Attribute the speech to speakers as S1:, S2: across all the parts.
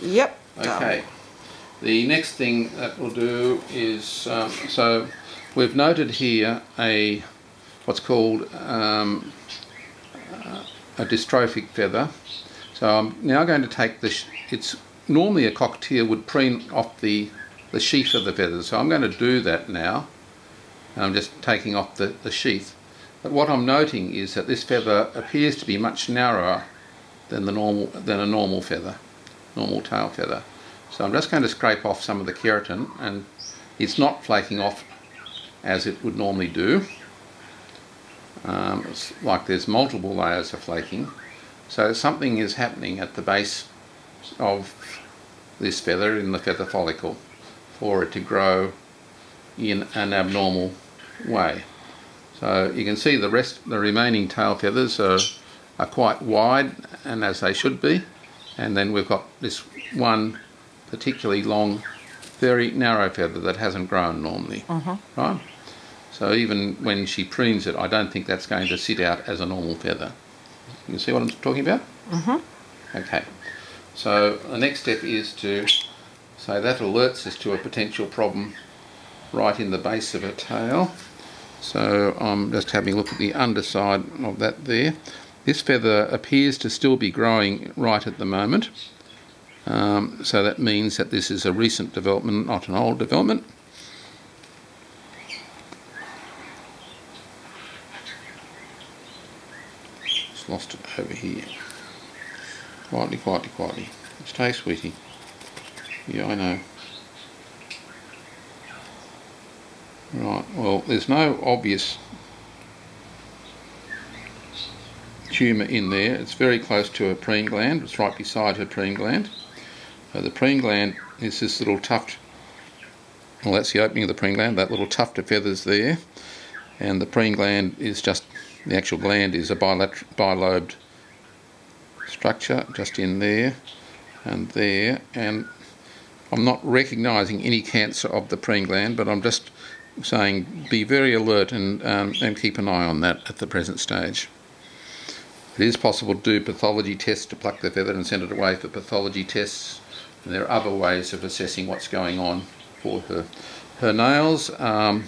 S1: Yep.
S2: Okay. The next thing that we'll do is, so we've noted here what's called a dystrophic feather. So I'm now going to take it's normally a cockatiel would preen off the sheath of the feathers. So I'm going to do that now. I'm just taking off the sheath. But what I'm noting is that this feather appears to be much narrower than a normal feather, normal tail feather. So I'm just going to scrape off some of the keratin, and it's not flaking off as it would normally do. It's like there's multiple layers of flaking. So something is happening at the base of this feather in the feather follicle for it to grow in an abnormal way. So you can see the remaining tail feathers are quite wide, and as they should be, and then we've got this one particularly long, very narrow feather that hasn't grown normally, right? So even when she preens it, I don't think that's going to sit out as a normal feather. You can see what I'm talking about? Okay. So the next step is to say that alerts us to a potential problem right in the base of her tail. So I'm just having a look at the underside of that there. This feather appears to still be growing right at the moment. So that means that this is a recent development, not an old development. Just lost it over here. Quietly, quietly, quietly. Stay, sweetie. Yeah, I know. Right, well, there's no obvious tumour in there. It's very close to her preen gland. It's right beside her preen gland. So the preen gland is this little tuft. Well, that's the opening of the preen gland, that little tuft of feathers there. And the preen gland is just, the actual gland is a bilobed structure just in there and there. And I'm not recognising any cancer of the preen gland, but I'm just saying be very alert and keep an eye on that at the present stage. It is possible to do pathology tests to pluck the feather and send it away for pathology tests, and there are other ways of assessing what's going on for her. Her nails are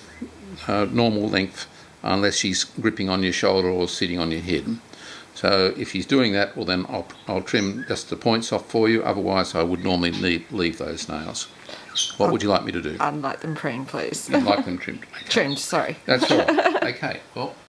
S2: normal length unless she's gripping on your shoulder or sitting on your head. So if she's doing that, well then I'll trim just the points off for you, otherwise I would normally leave those nails. What would you like me to do?
S1: I'd like them preened, please.
S2: You'd like them trimmed? Okay.
S1: Trimmed, sorry.
S2: That's all right. Okay, well,